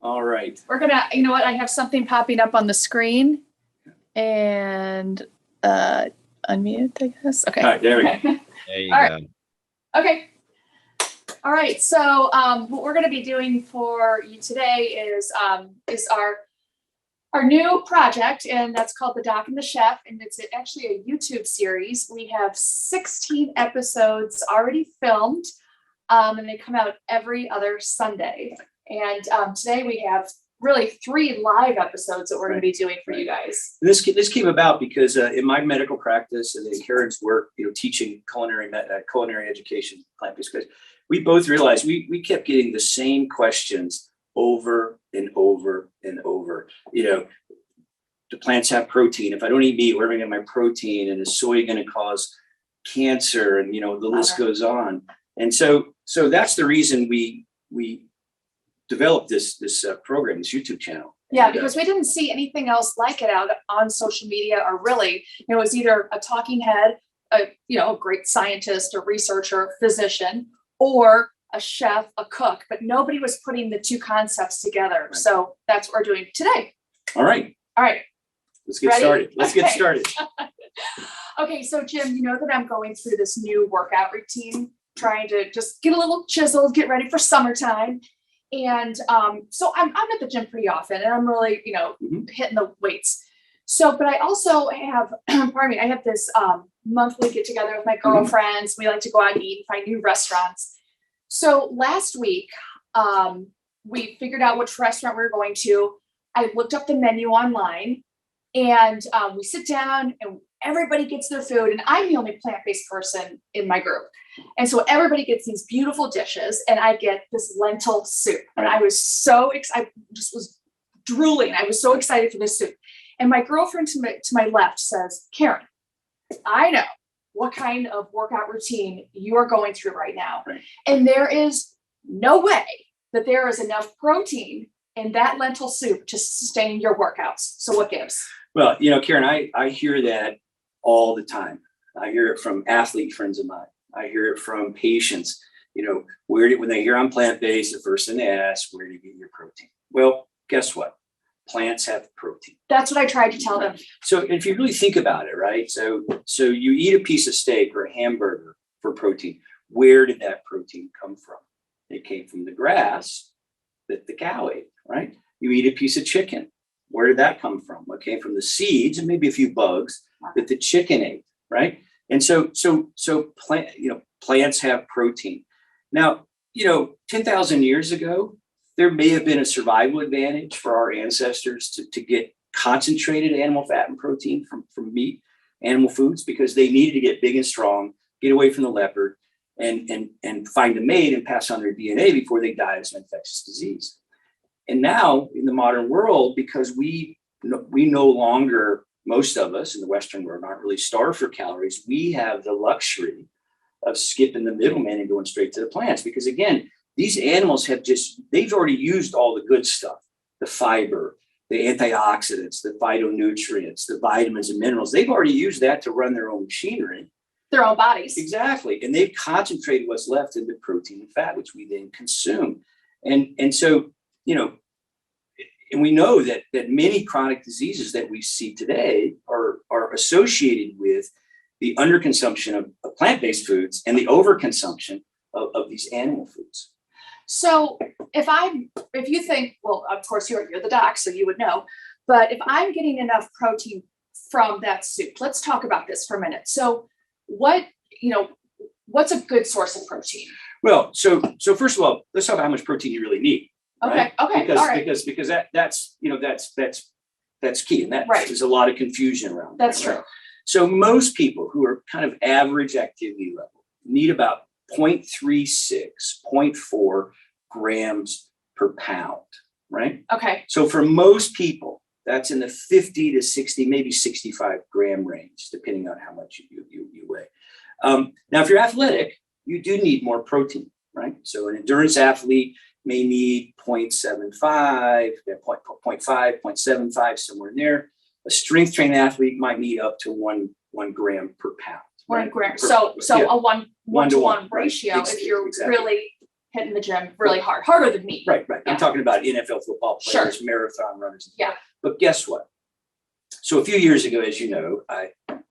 All right. We're gonna, you know what? I have something popping up on the screen, and unmute, I guess. Okay. All right, there we go. There you All go. right. Okay. All right. So what we're going to be doing for you today is our new project, and that's called The Doc and the Chef, and it's actually a YouTube series. We have 16 episodes already filmed, and they come out every other Sunday. And today we have really 3 live episodes that we're going to be doing for you guys. This came about because in my medical practice and in Caryn's work, teaching culinary education, plant-based cooking, we both realized we kept getting the same questions over and over and over. Do plants have protein? If I don't eat meat, where am I getting my protein? And is soy going to cause cancer? And the list goes on. And so that's the reason we developed this program, this YouTube channel. Yeah, because we didn't see anything else like it out on social media, or really, it was either a talking head, a great scientist or researcher, physician, or a chef, a cook, but nobody was putting the 2 concepts together. Right. So that's what we're doing today. All right. Let's get started. Get started. Okay, so Jim, you know that I'm going through this new workout routine, trying to just get a little chiseled, get ready for summertime. And so I'm at the gym pretty often, and I'm really, hitting the weights. So, but I also have, I have this monthly get together with my girlfriends. We like to go out and eat and find new restaurants. So last week, we figured out which restaurant we were going to. I looked up the menu online, and we sit down and everybody gets their food, and I'm the only plant-based person in my group. And so everybody gets these beautiful dishes, and I get this lentil soup. And I was so excited, I just was drooling. I was so excited for this soup. And my girlfriend to my left says, Caryn, I know what kind of workout routine you are going through right now. Right. And there is no way that there is enough protein in that lentil soup to sustain your workouts. So what gives? Well, Caryn, I hear that all the time. I hear it from athlete friends of mine. I hear it from patients. When they hear I'm plant-based, the first thing they ask, where do you get your protein? Well, guess what? Plants have protein. That's what I tried to tell them. So if you really think about it, right? So you eat a piece of steak or a hamburger for protein. Where did that protein come from? It came from the grass that the cow ate, right? You eat a piece of chicken. Where did that come from? It came from the seeds and maybe a few bugs that the chicken ate, right? And so plants have protein. Now, 10,000 years ago, there may have been a survival advantage for our ancestors to get concentrated animal fat and protein from meat, animal foods, because they needed to get big and strong, get away from the leopard, and find a mate and pass on their DNA before they die of some infectious disease. And now in the modern world, because we no longer, most of us in the Western world, aren't really starved for calories, we have the luxury of skipping the middleman and going straight to the plants. Because again, these animals they've already used all the good stuff, the fiber, the antioxidants, the phytonutrients, the vitamins and minerals. They've already used that to run their own machinery. Their own bodies. Exactly. And they've concentrated what's left into protein and fat, which we then consume. And so, and we know that many chronic diseases that we see today are associated with the underconsumption of plant-based foods and the overconsumption of these animal foods. So if you think, well, of course you're the doc, so you would know, but if I'm getting enough protein from that soup, let's talk about this for a minute. So what's a good source of protein? Well, so first of all, let's talk about how much protein you really need. Okay. Right? Okay. Because, all right. Because that's key, and that right. There's a lot of confusion around. That's that, true. Right? So most people who are kind of average activity level need about 0.36, 0.4 grams per pound, right? Okay. So for most people, that's in the 50 to 60, maybe 65 gram range, depending on how much you weigh. Now, if you're athletic, you do need more protein, right? So an endurance athlete may need 0.75, 0.5, 0.75, somewhere in there. A strength training athlete might need up to one gram per pound. 1 gram. Yeah. A one-to-one ratio, right. if you're exactly. really hitting the gym really hard, harder than me. Right. Yeah. I'm talking about NFL football players, marathon runners. Yeah. But guess what? So a few years ago, as you know,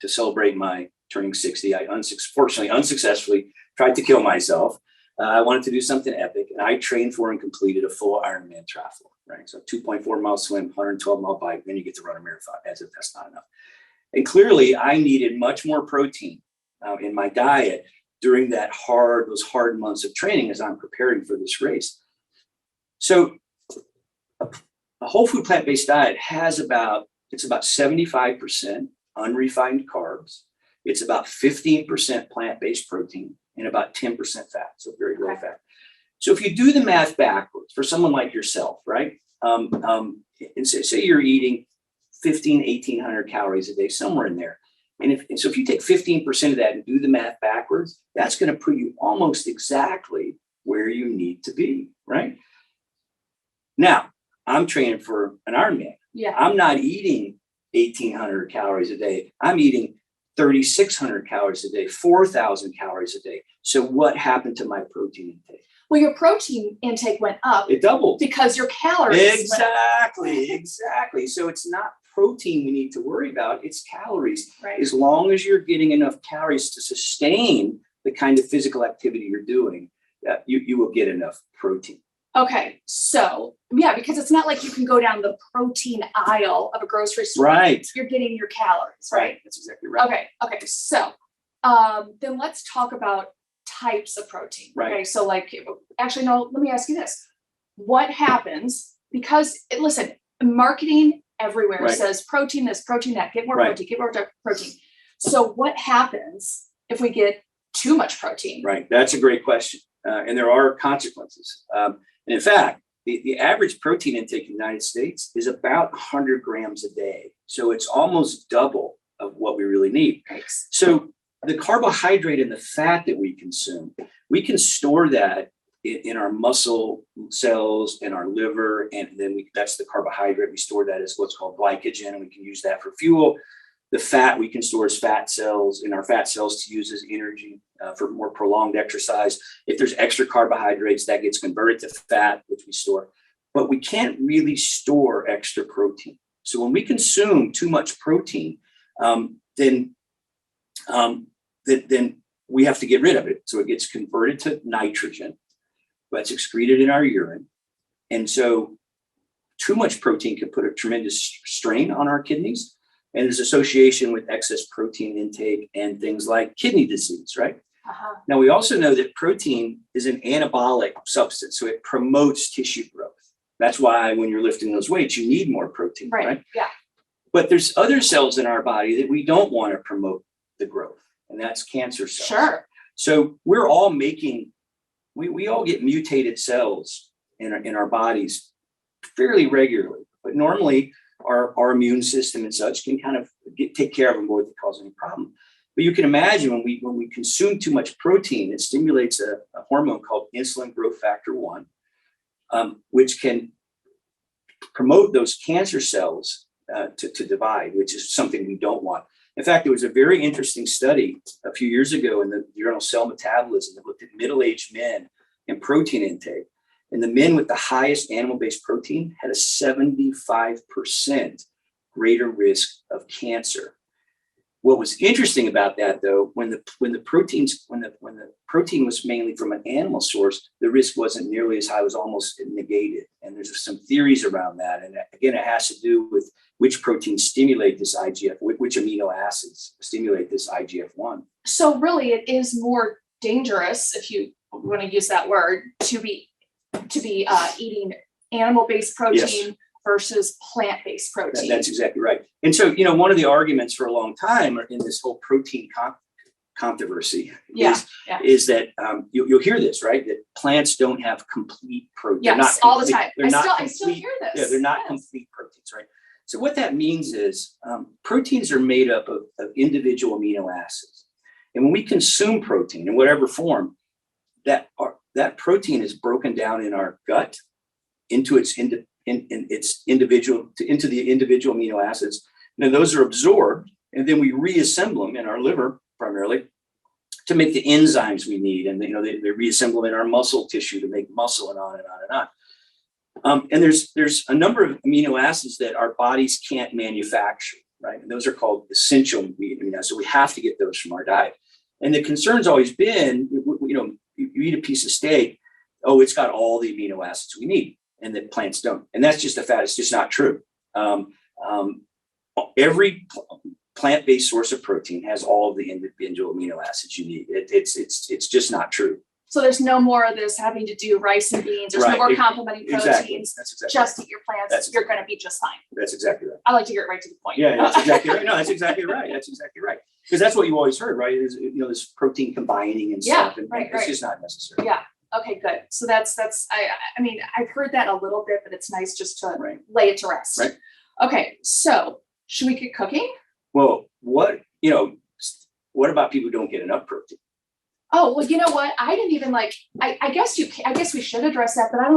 to celebrate my turning 60, I fortunately unsuccessfully tried to kill myself. I wanted to do something epic, and I trained for and completed a full Ironman triathlon, right? So 2.4 mile swim, 112 mile bike, then you get to run a marathon, as if that's not enough. And clearly I needed much more protein in my diet during those hard months of training as I'm preparing for this race. So a whole food plant-based diet has about 75% unrefined carbs. It's about 15% plant-based protein and about 10% fat, so very low fat. So if you do the math backwards for someone like yourself, right? And say you're eating 1,800 calories a day, somewhere in there. And so if you take 15% of that and do the math backwards, that's going to put you almost exactly where you need to be, right? Now, I'm training for an Ironman. Yeah. I'm not eating 1,800 calories a day. I'm eating 3,600 calories a day, 4,000 calories a day. So what happened to my protein intake? Well, your protein intake went up. It doubled. Because your calories Exactly. So it's not protein we need to worry about, it's calories. Right. As long as you're getting enough calories to sustain the kind of physical activity you're doing, you will get enough protein. Okay, so yeah, because it's not like you can go down the protein aisle of a grocery store. Right. You're getting your calories, right? That's exactly right. Okay. So then let's talk about types of protein. Right. Okay, so actually, no, let me ask you this. What happens, because listen, marketing everywhere says protein this, protein that, get more protein, get more protein. So what happens if we get too much protein? Right, that's a great question. And there are consequences. And in fact, the average protein intake in the United States is about 100 grams a day. So it's almost double of what we really need. Thanks. So the carbohydrate and the fat that we consume, we can store that in our muscle cells, in our liver, and then that's the carbohydrate. We store that as what's called glycogen, and we can use that for fuel. The fat we can store as fat cells, in our fat cells to use as energy for more prolonged exercise. If there's extra carbohydrates, that gets converted to fat, which we store. But we can't really store extra protein. So when we consume too much protein, then we have to get rid of it. So it gets converted to nitrogen, that's excreted in our urine. And so too much protein can put a tremendous strain on our kidneys. And there's association with excess protein intake and things like kidney disease, right? Uh-huh. Now, we also know that protein is an anabolic substance, so it promotes tissue growth. That's why when you're lifting those weights, you need more protein, right? Yeah. But there's other cells in our body that we don't want to promote the growth, and that's cancer cells. Sure. So we're all we all get mutated cells in our bodies fairly regularly, but normally our immune system and such can kind of take care of them before they cause any problem. But you can imagine when we consume too much protein, it stimulates a hormone called insulin growth factor 1, which can promote those cancer cells to divide, which is something we don't want. In fact, there was a very interesting study a few years ago in the journal Cell Metabolism that looked at middle-aged men and protein intake. And the men with the highest animal-based protein had a 75% greater risk of cancer. What was interesting about that, though, when the protein was mainly from an animal source, the risk wasn't nearly as high; it was almost negated. And there's some theories around that. And again, it has to do with which proteins stimulate this IGF, which amino acids stimulate this IGF-1. So really, it is more dangerous, if you want to use that word, to be eating animal-based protein versus plant-based protein. That's exactly right. And so, one of the arguments for a long time in this whole protein controversy is that you'll hear this, right? That plants don't have complete protein. Yes, all the time. I still hear this. Yeah, they're not complete proteins, right? So what that means is proteins are made up of individual amino acids. And when we consume protein in whatever form, that protein is broken down in our gut into the individual amino acids. And then those are absorbed, and then we reassemble them in our liver primarily to make the enzymes we need, and they reassemble them in our muscle tissue to make muscle, and on and on and on. And there's a number of amino acids that our bodies can't manufacture, right? And those are called essential amino acids. So we have to get those from our diet. And the concern's always been, you eat a piece of steak, oh, it's got all the amino acids we need, and that plants don't. And that's just a fact. It's just not true. Every plant-based source of protein has all of the individual amino acids you need. It's just not true. So there's no more of this having to do rice and beans. There's no more complementing proteins. Exactly. That's exactly just eat your plants. You're going to be just fine. That's exactly right. I like to get right to the point. Yeah, that's exactly right. No, that's exactly right. That's exactly right. Because that's what you always heard, right? Is this protein combining and stuff, and it's just not necessary. Yeah. Okay, good. So that's I mean, I've heard that a little bit, but it's nice just to lay it to rest. Right. Okay, so should we get cooking? Well, what about people who don't get enough protein? Oh, well, you know what? I didn't even I guess we should address that, but I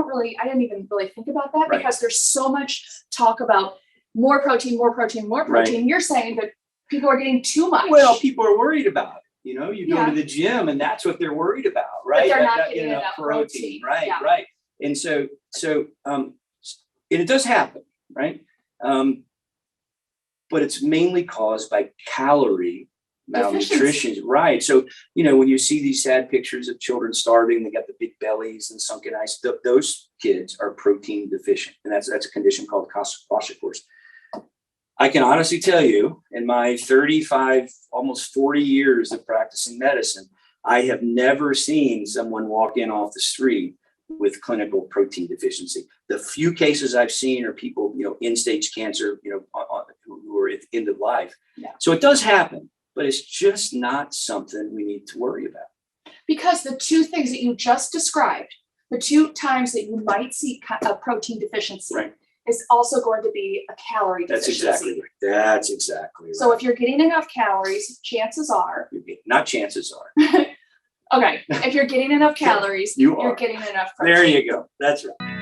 didn't even really think about that because there's so much talk about more protein. Right. You're saying that people are getting too much. Well, people are worried about it. You go to the gym and that's what they're worried about, right? But they're not getting enough protein. Right, right. And so it does happen, right? But it's mainly caused by calorie malnutrition, right? So, when you see these sad pictures of children starving, they got the big bellies and sunken eyes, those kids are protein deficient. And that's a condition called kwashiorkor. I can honestly tell you, in my 35, almost 40 years of practicing medicine, I have never seen someone walk in off the street with clinical protein deficiency. The few cases I've seen are people, end-stage cancer, who are at the end of life. Yeah. So it does happen, but it's just not something we need to worry about. Because the two things that you just described, the two times that you might see a protein deficiency, is also going to be a calorie deficiency. That's exactly right. So if you're getting enough calories, chances are. Not chances are. Okay. If you're getting enough calories, you're getting enough protein. There you go. That's right.